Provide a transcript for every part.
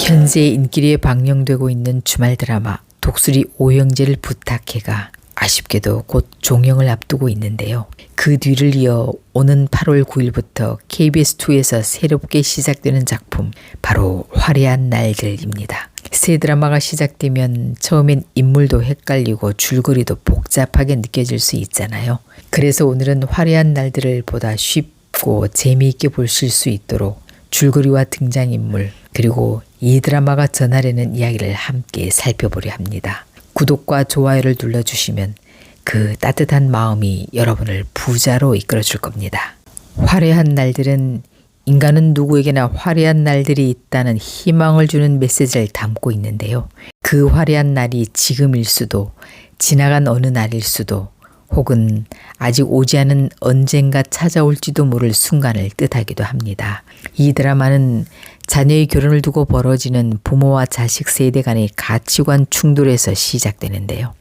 현재 인기리에 방영되고 있는 주말 드라마 독수리 오형제를 부탁해가 아쉽게도 곧 종영을 앞두고 있는데요. 그 뒤를 이어 오는 8월 9일부터 KBS2에서 새롭게 시작되는 작품 바로 화려한 날들입니다. 새 드라마가 시작되면 처음엔 인물도 헷갈리고 줄거리도 복잡하게 느껴질 수 있잖아요. 그래서 오늘은 화려한 날들을 보다 쉽고 재미있게 보실 수 있도록 줄거리와 등장인물 그리고 이 드라마가 전하려는 이야기를 함께 살펴보려 합니다. 구독과 좋아요를 눌러주시면 그 따뜻한 마음이 여러분을 부자로 이끌어줄 겁니다. 화려한 날들은 인간은 누구에게나 화려한 날들이 있다는 희망을 주는 메시지를 담고 있는데요. 그 화려한 날이 지금일 수도 지나간 어느 날일 수도 혹은 아직 오지 않은 언젠가 찾아올지도 모를 순간을 뜻하기도 합니다. 이 드라마는 자녀의 결혼을 두고 벌어지는 부모와 자식 세대 간의 가치관 충돌에서 시작되는데요.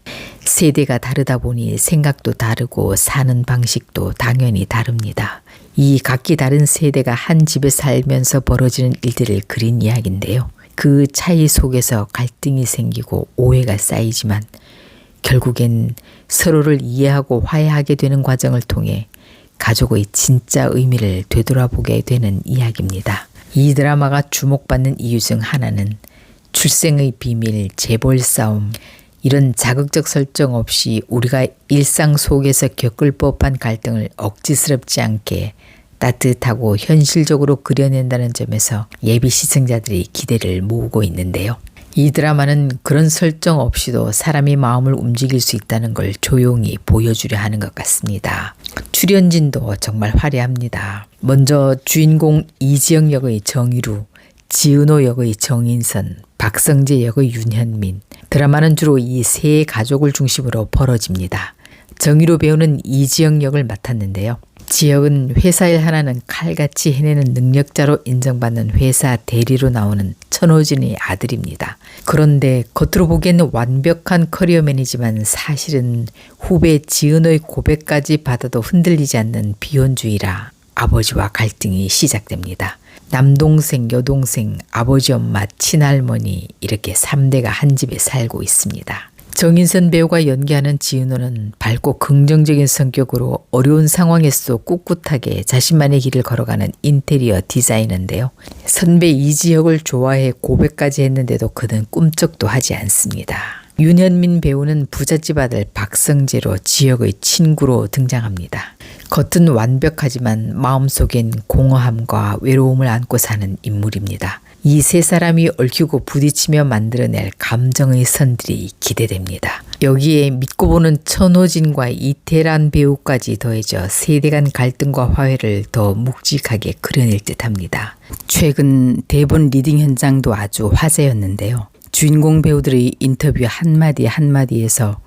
세대가 다르다 보니 생각도 다르고 사는 방식도 당연히 다릅니다. 이 각기 다른 세대가 한 집에 살면서 벌어지는 일들을 그린 이야기인데요. 그 차이 속에서 갈등이 생기고 오해가 쌓이지만 결국엔 서로를 이해하고 화해하게 되는 과정을 통해 가족의 진짜 의미를 되돌아보게 되는 이야기입니다. 이 드라마가 주목받는 이유 중 하나는 출생의 비밀, 재벌 싸움 이런 자극적 설정 없이 우리가 일상 속에서 겪을 법한 갈등을 억지스럽지 않게 따뜻하고 현실적으로 그려낸다는 점에서 예비 시청자들이 기대를 모으고 있는데요. 이 드라마는 그런 설정 없이도 사람이 마음을 움직일 수 있다는 걸 조용히 보여주려 하는 것 같습니다. 출연진도 정말 화려합니다. 먼저 주인공 이지영 역의 정유루, 지은호 역의 정인선, 박성재 역의 윤현민. 드라마는 주로 이 세 가족을 중심으로 벌어집니다. 정유루 배우는 이지영 역을 맡았는데요. 지역은 회사 일 하나는 칼같이 해내는 능력자로 인정받는 회사 대리로 나오는 천호진의 아들입니다. 그런데 겉으로 보기에는 완벽한 커리어맨이지만 사실은 후배 지은호의 고백까지 받아도 흔들리지 않는 비혼주의라 아버지와 갈등이 시작됩니다. 남동생, 여동생, 아버지, 엄마, 친할머니 이렇게 3대가 한 집에 살고 있습니다. 정인선 배우가 연기하는 지은호는 밝고 긍정적인 성격으로 어려운 상황에서도 꿋꿋하게 자신만의 길을 걸어가는 인테리어 디자이너인데요. 선배 이지혁을 좋아해 고백까지 했는데도 그는 꿈쩍도 하지 않습니다. 윤현민 배우는 부잣집 아들 박성재로 지혁의 친구로 등장합니다. 겉은 완벽하지만 마음속엔 공허함과 외로움을 안고 사는 인물입니다. 이 세 사람이 얽히고 부딪히며 만들어낼 감정의 선들이 기대됩니다. 여기에 믿고 보는 천호진과 이태란 배우까지 더해져 세대 간 갈등과 화해를 더 묵직하게 그려낼 듯합니다. 최근 대본 리딩 현장도 아주 화제였는데요. 주인공 배우들의 인터뷰 한마디 한마디에서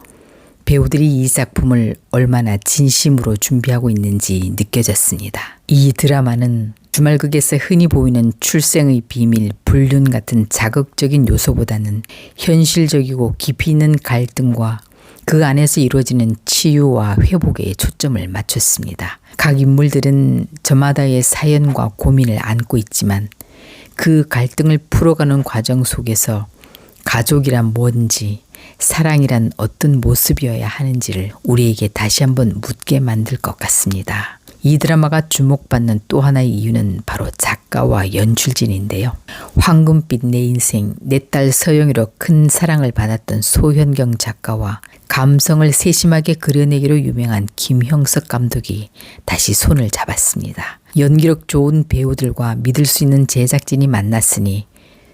배우들이 이 작품을 얼마나 진심으로 준비하고 있는지 느껴졌습니다. 이 드라마는 주말극에서 흔히 보이는 출생의 비밀, 불륜 같은 자극적인 요소보다는 현실적이고 깊이 있는 갈등과 그 안에서 이루어지는 치유와 회복에 초점을 맞췄습니다. 각 인물들은 저마다의 사연과 고민을 안고 있지만 그 갈등을 풀어가는 과정 속에서 가족이란 뭔지, 사랑이란 어떤 모습이어야 하는지를 우리에게 다시 한번 묻게 만들 것 같습니다. 이 드라마가 주목받는 또 하나의 이유는 바로 작가와 연출진인데요. 황금빛 내 인생, 내 딸 서영이로 큰 사랑을 받았던 소현경 작가와 감성을 세심하게 그려내기로 유명한 김형석 감독이 다시 손을 잡았습니다. 연기력 좋은 배우들과 믿을 수 있는 제작진이 만났으니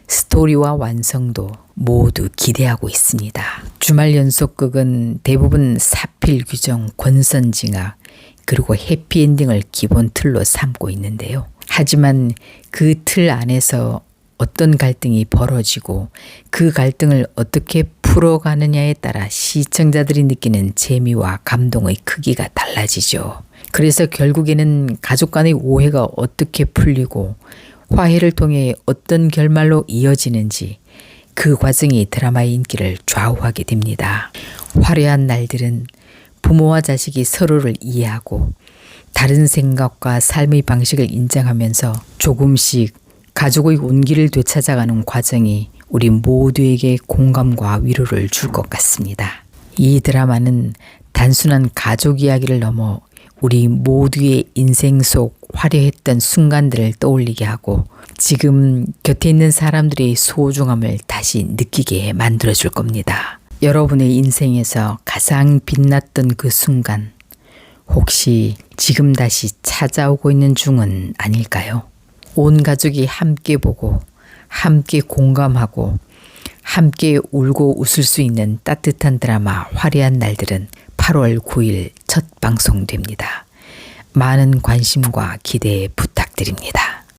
스토리와 완성도 모두 기대하고 있습니다. 주말 연속극은 대부분 사필 규정, 권선징악, 그리고 해피엔딩을 기본 틀로 삼고 있는데요. 하지만 그 틀 안에서 어떤 갈등이 벌어지고 그 갈등을 어떻게 풀어가느냐에 따라 시청자들이 느끼는 재미와 감동의 크기가 달라지죠. 그래서 결국에는 가족 간의 오해가 어떻게 풀리고 화해를 통해 어떤 결말로 이어지는지 그 과정이 드라마의 인기를 좌우하게 됩니다. 화려한 날들은 부모와 자식이 서로를 이해하고 다른 생각과 삶의 방식을 인정하면서 조금씩 가족의 온기를 되찾아가는 과정이 우리 모두에게 공감과 위로를 줄 것 같습니다. 이 드라마는 단순한 가족 이야기를 넘어 우리 모두의 인생 속 화려했던 순간들을 떠올리게 하고 지금 곁에 있는 사람들의 소중함을 다시 느끼게 만들어줄 겁니다. 여러분의 인생에서 가장 빛났던 그 순간, 혹시 지금 다시 찾아오고 있는 중은 아닐까요? 온 가족이 함께 보고 함께 공감하고 함께 울고 웃을 수 있는 따뜻한 드라마 화려한 날들은 8월 9일 첫 방송됩니다. 많은 관심과 기대 부탁드립니다.